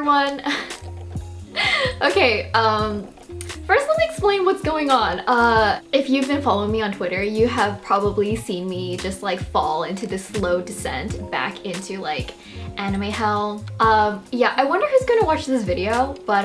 everyone. Okay, first let me explain what's going on. If you've been following me on Twitter, you have probably seen me just like fall into this slow descent back into like anime hell. Yeah, I wonder who's gonna watch this video, but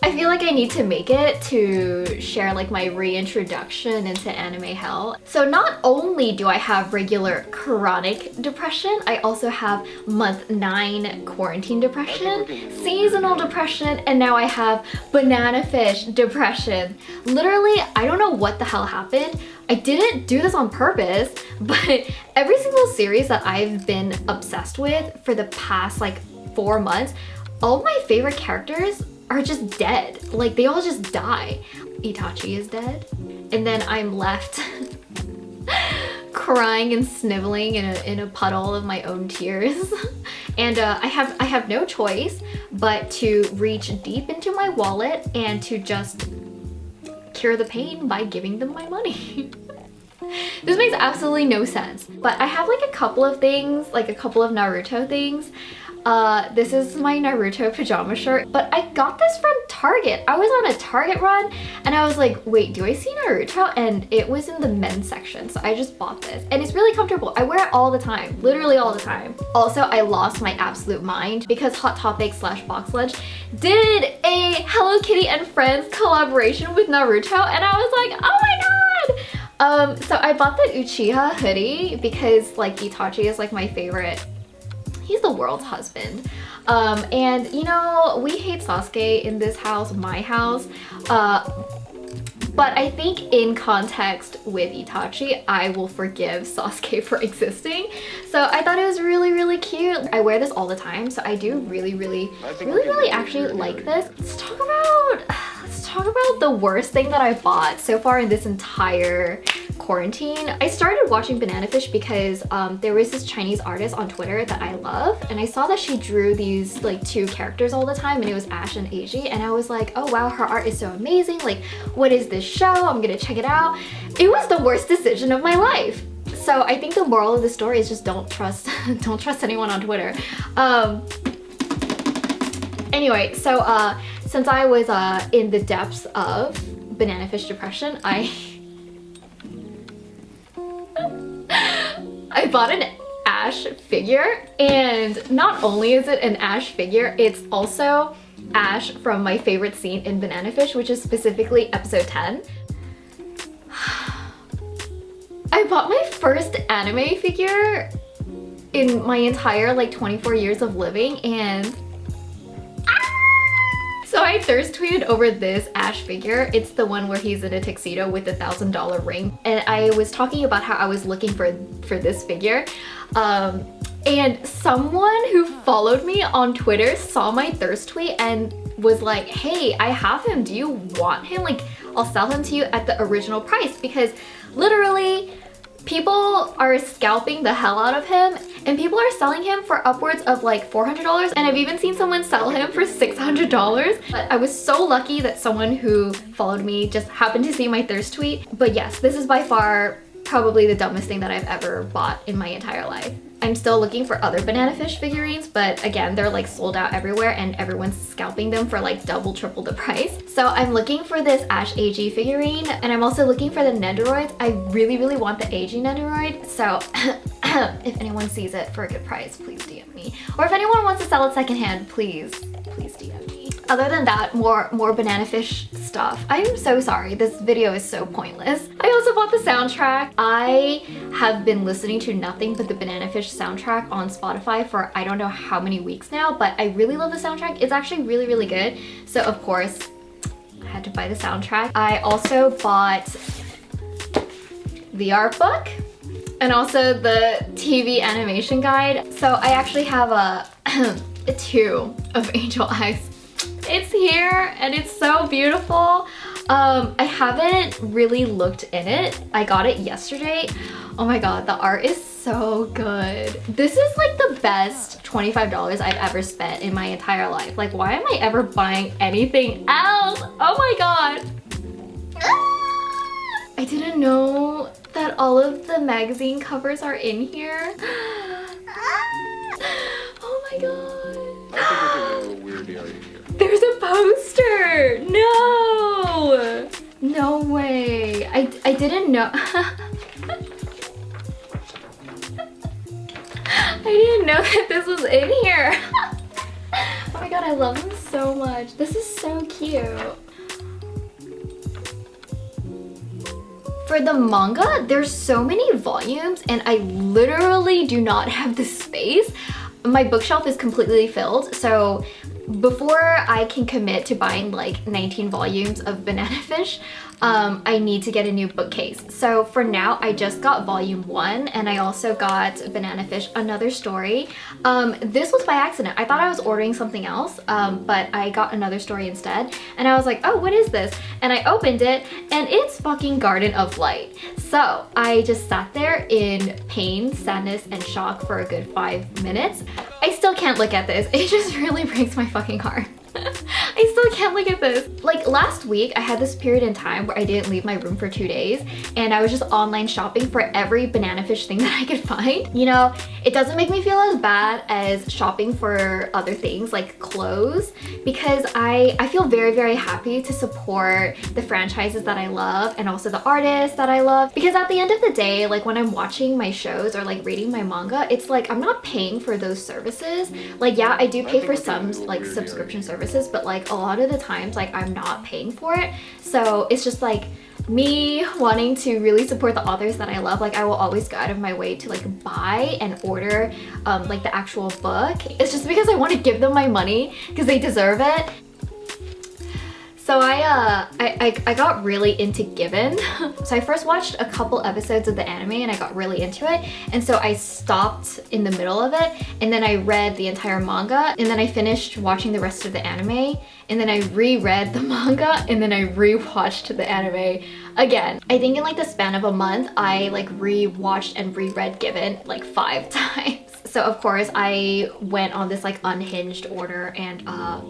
I feel like I need to make it to share like my reintroduction into anime hell. So not only do I have regular chronic depression, I also have month 9 quarantine depression, seasonal depression, and now I have banana fish depression. Literally, I don't know what the hell happened. I didn't do this on purpose, but every single series that I've been obsessed with for the past like 4 months, all of my favorite characters are just dead. Like, they all just die. Itachi is dead, and then I'm left crying and sniveling in a puddle of my own tears. And I have no choice but to reach deep into my wallet and to just cure the pain by giving them my money. This makes absolutely no sense, but I have like a couple of things, like a couple of Naruto things. This is my Naruto pajama shirt, but I got this from Target. I was on a Target run and I was like, wait, do I see Naruto? And it was in the men's section, so I just bought this. And it's really comfortable. I wear it all the time, literally all the time. Also, I lost my absolute mind because Hot Topic / Box Lunch did a Hello Kitty and Friends collaboration with Naruto, and I was like, oh my god! So I bought the Uchiha hoodie because like Itachi is like my favorite. He's the world's husband. And you know, we hate Sasuke in this house, my house. But I think in context with Itachi, I will forgive Sasuke for existing. So I thought it was really, really cute. I wear this all the time, so I do really actually like this. Let's talk about the worst thing that I bought so far in this entire quarantine. I started watching Banana Fish because there was this Chinese artist on Twitter that I love, and I saw that she drew these like 2 characters all the time, and it was Ash and Eiji, and I was like, oh wow, her art is so amazing. Like, what is this show? I'm gonna check it out. It was the worst decision of my life. So I think the moral of the story is just don't trust anyone on Twitter. Anyway, so since I was in the depths of banana fish depression, I bought an Ash figure, and not only is it an Ash figure, it's also Ash from my favorite scene in Banana Fish, which is specifically episode 10. I bought my first anime figure in my entire like 24 years of living, and so I thirst tweeted over this Ash figure. It's the one where he's in a tuxedo with a $1,000 ring. And I was talking about how I was looking for this figure. And someone who followed me on Twitter saw my thirst tweet and was like, hey, I have him. Do you want him? Like, I'll sell him to you at the original price, because literally people are scalping the hell out of him, and people are selling him for upwards of like $400, and I've even seen someone sell him for $600. But I was so lucky that someone who followed me just happened to see my thirst tweet. But yes, this is by far probably the dumbest thing that I've ever bought in my entire life. I'm still looking for other banana fish figurines, but again, they're like sold out everywhere and everyone's scalping them for like double, triple the price. So I'm looking for this Ash AG figurine, and I'm also looking for the Nendoroids. I really want the AG Nendoroid, so if anyone sees it for a good price, please DM me. Or if anyone wants to sell it secondhand, please DM me. Other than that, more banana fish stuff. I'm so sorry, this video is so pointless. I also bought the soundtrack. I have been listening to nothing but the Banana Fish soundtrack on Spotify for I don't know how many weeks now, but I really love the soundtrack. It's actually really good. So of course, I had to buy the soundtrack. I also bought the art book and also the TV animation guide. So I actually have a 2 of Angel Eyes. It's here and it's so beautiful. I haven't really looked in it. I got it yesterday. Oh my god, the art is so good. This is like the best $25 I've ever spent in my entire life. Like, why am I ever buying anything else? Oh my god. I didn't know that all of the magazine covers are in here. Oh my my god. I think we're getting a little weird area here. There's a poster! No! No way. I didn't know. I didn't know that this was in here. Oh my god, I love them so much. This is so cute. For the manga, there's so many volumes and I literally do not have the space. My bookshelf is completely filled, so before I can commit to buying like 19 volumes of Banana Fish, I need to get a new bookcase. So for now, I just got volume 1 and I also got Banana Fish, Another Story. This was by accident. I thought I was ordering something else, but I got Another Story instead. And I was like, oh, what is this? And I opened it and it's fucking Garden of Light. So I just sat there in pain, sadness, and shock for a good 5 minutes. I still can't look at this. It just really breaks my fucking heart. I still can't look at this. Like last week, I had this period in time where I didn't leave my room for 2 days and I was just online shopping for every Banana Fish thing that I could find. You know, it doesn't make me feel as bad as shopping for other things like clothes because I feel very, very happy to support the franchises that I love and also the artists that I love, because at the end of the day, like when I'm watching my shows or like reading my manga, it's like I'm not paying for those services. Like yeah, I do pay for some like subscription services, but like a lot of the times like I'm not paying for it. So it's just like me wanting to really support the authors that I love. Like I will always go out of my way to like buy and order like the actual book. It's just because I want to give them my money because they deserve it. So I got really into Given. So I first watched a couple episodes of the anime and I got really into it. And so I stopped in the middle of it and then I read the entire manga and then I finished watching the rest of the anime and then I reread the manga and then I rewatched the anime again. I think in like the span of a month, I like rewatched and reread Given like 5 times. So of course I went on this like unhinged order and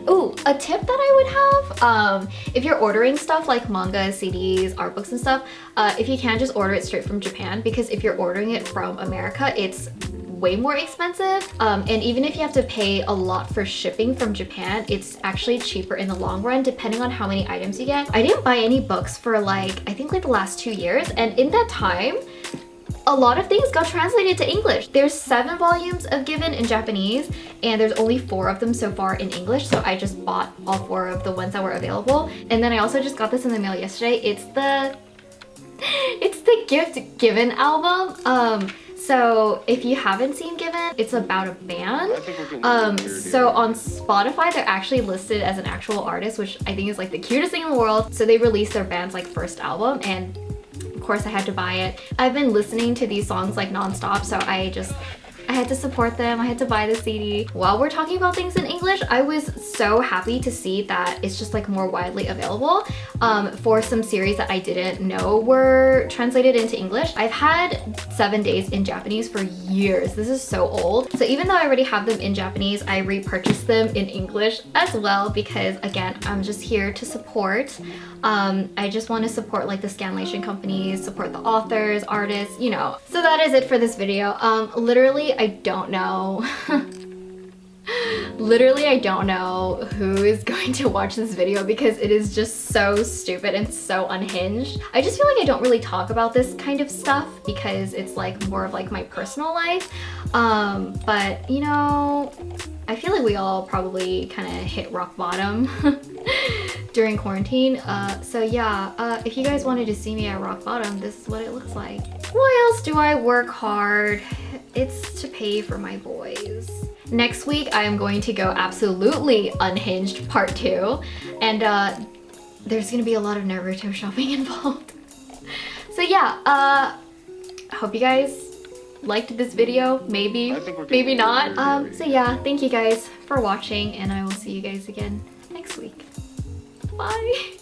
ooh, a tip that I would have, if you're ordering stuff like manga, CDs, art books and stuff, if you can just order it straight from Japan, because if you're ordering it from America, it's way more expensive, and even if you have to pay a lot for shipping from Japan, it's actually cheaper in the long run depending on how many items you get. I didn't buy any books for like I think like the last 2 years, and in that time a lot of things got translated to English. There's 7 volumes of Given in Japanese and there's only 4 of them so far in English, so I just bought all 4 of the ones that were available. And then I also just got this in the mail yesterday. It's the Gift Given album. So if you haven't seen Given, it's about a band. So on Spotify, they're actually listed as an actual artist, which I think is like the cutest thing in the world. So they released their band's like first album and of course I had to buy it. I've been listening to these songs like non-stop, so I had to support them. I had to buy the CD. While we're talking about things in English, I was so happy to see that it's just like more widely available for some series that I didn't know were translated into English. I've had 7 Days in Japanese for years. This is so old. So even though I already have them in Japanese, I repurchased them in English as well because again, I'm just here to support. I just want to support like the scanlation companies, support the authors, artists, you know. So that is it for this video. Literally, I don't know. Literally, I don't know who is going to watch this video because it is just so stupid and so unhinged. I just feel like I don't really talk about this kind of stuff because it's like more of like my personal life. But you know, I feel like we all probably kind of hit rock bottom during quarantine. So yeah, if you guys wanted to see me at rock bottom, this is what it looks like. Why else do I work hard? It's to pay for my boys. Next week, I am going to go absolutely unhinged part 2. And there's gonna be a lot of Naruto shopping involved. So yeah, I hope you guys liked this video. Maybe, maybe not. So yeah, thank you guys for watching and I will see you guys again next week. Bye.